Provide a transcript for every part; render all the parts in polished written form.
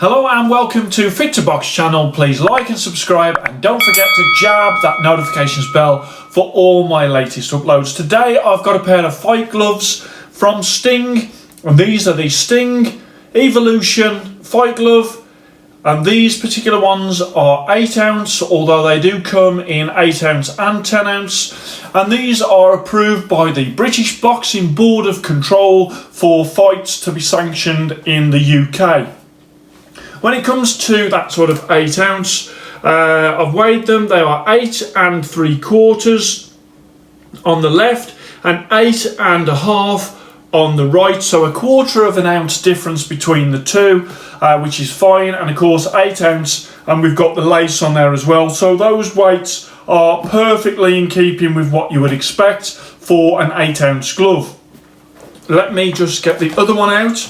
Hello and welcome to Fit to Box channel. Please like and subscribe and don't forget to jab that notifications bell for all my latest uploads. Today I've got a pair of fight gloves from Sting, and these are the Sting Evolution fight glove, and these particular ones are 8 ounce, although they do come in 8 ounce and 10 ounce, and these are approved by the British Boxing Board of Control for fights to be sanctioned in the UK. When it comes to that sort of 8 ounce, I've weighed them. They are 8 3/4 on the left and 8 1/2 on the right, so a 1/4 of an ounce difference between the two, which is fine. And of course 8 ounce, and we've got the lace on there as well, so those weights are perfectly in keeping with what you would expect for an 8 ounce glove. Let me just get the other one out.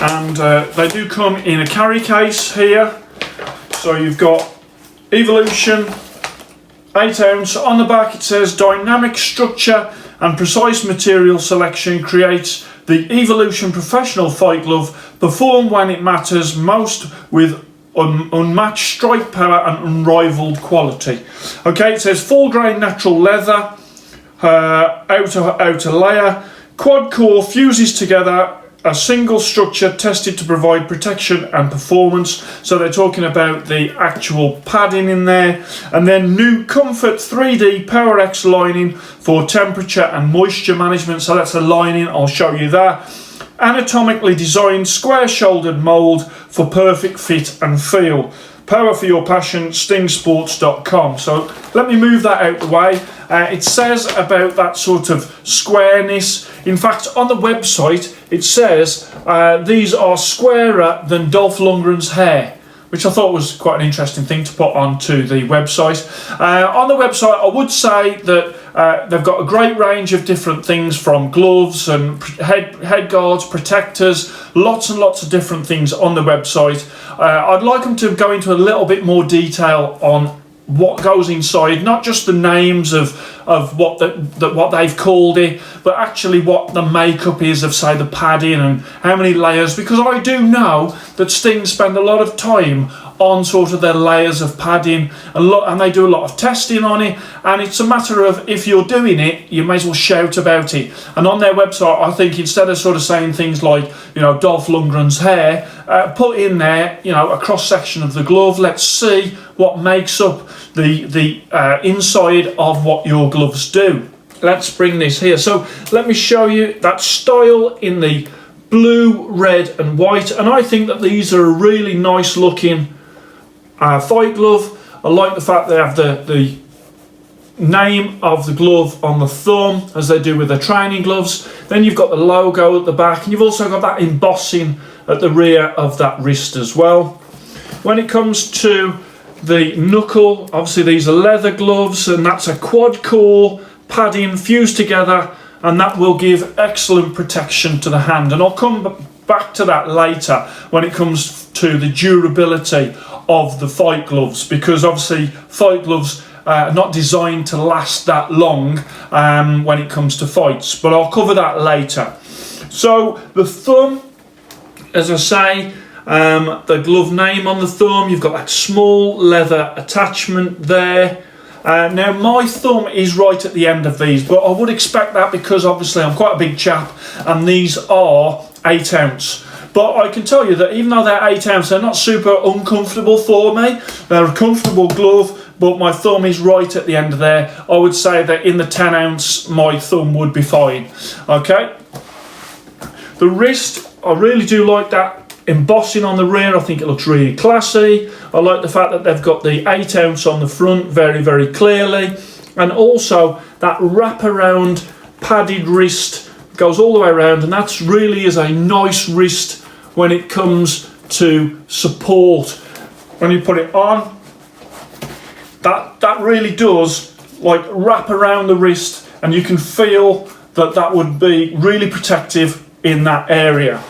And they do come in a carry case here. So you've got Evolution 8 ounce. On the back it says dynamic structure and precise material selection creates the Evolution professional fight glove. Perform when it matters most with unmatched strike power and unrivaled quality. Okay, it says full grain natural leather, outer layer, quad core fuses together, a single structure tested to provide protection and performance. So they're talking about the actual padding in there. And then new Comfort 3D Power X lining for temperature and moisture management. So that's a lining, I'll show you that. Anatomically designed square shouldered mold for perfect fit and feel. Power for your passion, stingsports.com. So let me move that out the way. It says about that sort of squareness. In fact, on the website it says these are squarer than Dolph Lundgren's hair, which I thought was quite an interesting thing to put onto the website. On the website I would say that they've got a great range of different things, from gloves and headguards, protectors, lots and lots of different things on the website. I'd like them to go into a little bit more detail on what goes inside, not just the names of what they've called it, but actually what the makeup is of, say, the padding and how many layers, because I do know that Sting spend a lot of time on sort of their layers of padding, and they do a lot of testing on it, and it's a matter of, if you're doing it, you may as well shout about it. And on their website, I think instead of sort of saying things like, you know, Dolph Lundgren's hair, put in there, you know, a cross section of the glove. Let's see what makes up the inside of what your gloves do. Let's bring this here. So let me show you that style in the blue, red and white, and I think that these are a really nice looking fight glove. I like the fact they have the name of the glove on the thumb, as they do with their training gloves. Then you've got the logo at the back, and you've also got that embossing at the rear of that wrist as well. When it comes to the knuckle, obviously these are leather gloves, and that's a quad core padding fused together, and that will give excellent protection to the hand. And I'll come back to that later when it comes to the durability of the fight gloves, because obviously fight gloves are not designed to last that long when it comes to fights, but I'll cover that later. So the thumb, as I say, the glove name on the thumb, you've got that small leather attachment there. Now my thumb is right at the end of these, but I would expect that because obviously I'm quite a big chap, and these are 8 ounce. But I can tell you that even though they're 8 ounce, they're not super uncomfortable for me. They're a comfortable glove, but my thumb is right at the end of there. I would say that in the 10 ounce, my thumb would be fine. Okay. The wrist, I really do like that embossing on the rear. I think it looks really classy. I like the fact that they've got the 8 ounce on the front very, very clearly, and also that wraparound padded wrist goes all the way around, and that's really is a nice wrist when it comes to support. When you put it on, that really does like wrap around the wrist, and you can feel that would be really protective in that area.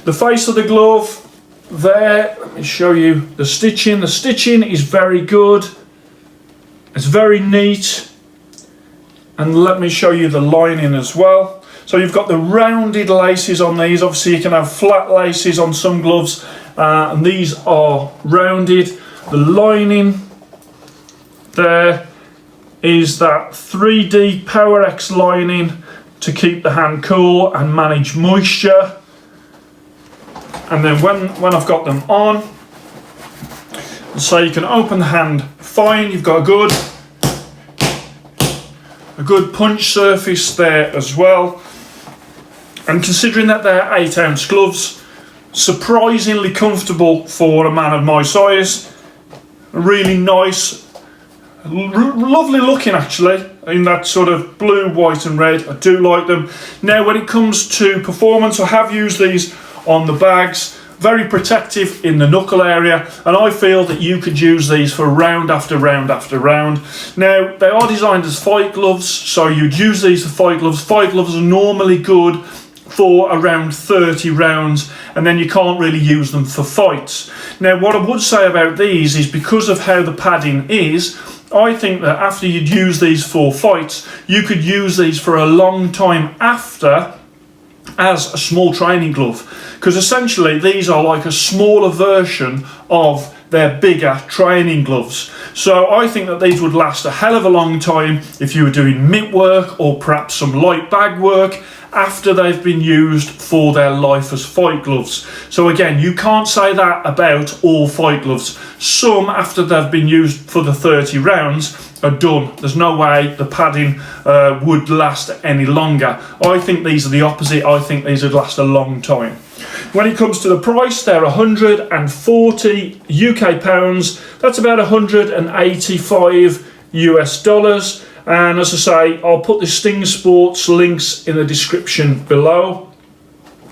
The face of the glove there, let me show you the stitching. The stitching is very good, it's very neat, and let me show you the lining as well. So you've got the rounded laces on these. Obviously you can have flat laces on some gloves, and these are rounded. The lining there is that 3D Power X lining to keep the hand cool and manage moisture. And then when I've got them on, so you can open the hand fine, you've got a good punch surface there as well. And considering that they're 8-ounce gloves, surprisingly comfortable for a man of my size. Really nice, lovely looking actually, in that sort of blue, white and red. I do like them. Now when it comes to performance, I have used these on the bags. Very protective in the knuckle area, and I feel that you could use these for round after round after round. Now they are designed as fight gloves, so you'd use these for fight gloves. Fight gloves are normally good for around 30 rounds, and then you can't really use them for fights. Now what I would say about these is, because of how the padding is, I think that after you'd use these for fights, you could use these for a long time after as a small training glove, because essentially these are like a smaller version of their bigger training gloves. So I think that these would last a hell of a long time if you were doing mitt work or perhaps some light bag work after they've been used for their life as fight gloves. So again, you can't say that about all fight gloves. Some, after they've been used for the 30 rounds, are done. There's no way the padding would last any longer. I think these are the opposite. I think these would last a long time. When it comes to the price, they're 140 UK pounds. That's about 185 US dollars. And as I say, I'll put the Sting Sports links in the description below.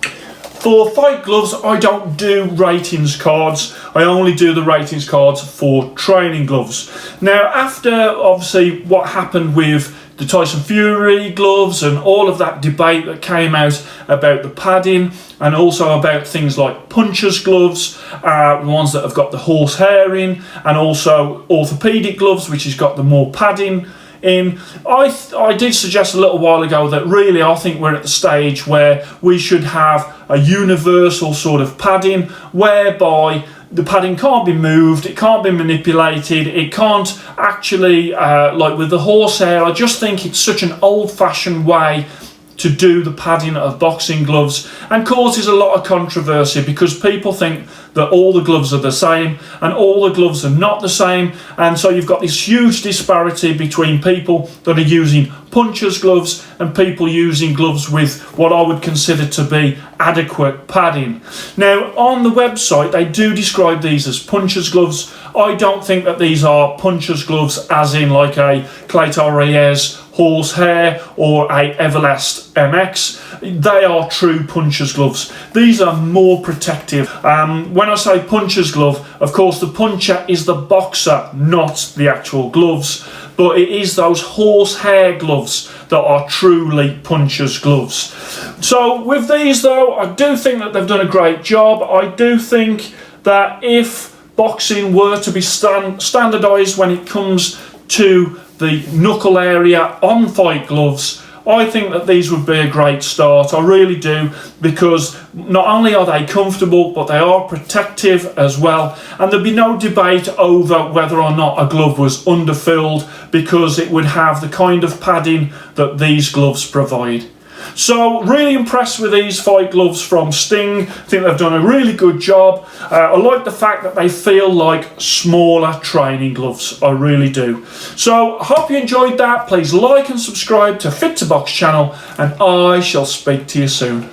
For fight gloves, I don't do ratings cards. I only do the ratings cards for training gloves. Now, after obviously what happened with the Tyson Fury gloves and all of that debate that came out about the padding, and also about things like puncher's gloves, ones that have got the horsehair in, and also orthopedic gloves, which has got the more padding in. I did suggest a little while ago that really I think we're at the stage where we should have a universal sort of padding, whereby the padding can't be moved, it can't be manipulated, it can't actually, like with the horsehair, I just think it's such an old-fashioned way to do the padding of boxing gloves, and causes a lot of controversy because people think that all the gloves are the same and all the gloves are not the same, and so you've got this huge disparity between people that are using puncher's gloves and people using gloves with what I would consider to be adequate padding. Now on the website they do describe these as puncher's gloves. I don't think that these are puncher's gloves as in like a Clayton Reyes horsehair or a Everlast MX. They are true puncher's gloves. These are more protective. When I say puncher's glove, of course the puncher is the boxer, not the actual gloves, but it is those horsehair gloves that are truly puncher's gloves. So with these though, I do think that they've done a great job. I do think that if boxing were to be standardised when it comes to the knuckle area on fight gloves, I think that these would be a great start. I really do, because not only are they comfortable, but they are protective as well, and there'd be no debate over whether or not a glove was underfilled, because it would have the kind of padding that these gloves provide. So really impressed with these fight gloves from Sting. I think they've done a really good job. I like the fact that they feel like smaller training gloves. I really do. So I hope you enjoyed that. Please like and subscribe to Fit to Box channel, and I shall speak to you soon.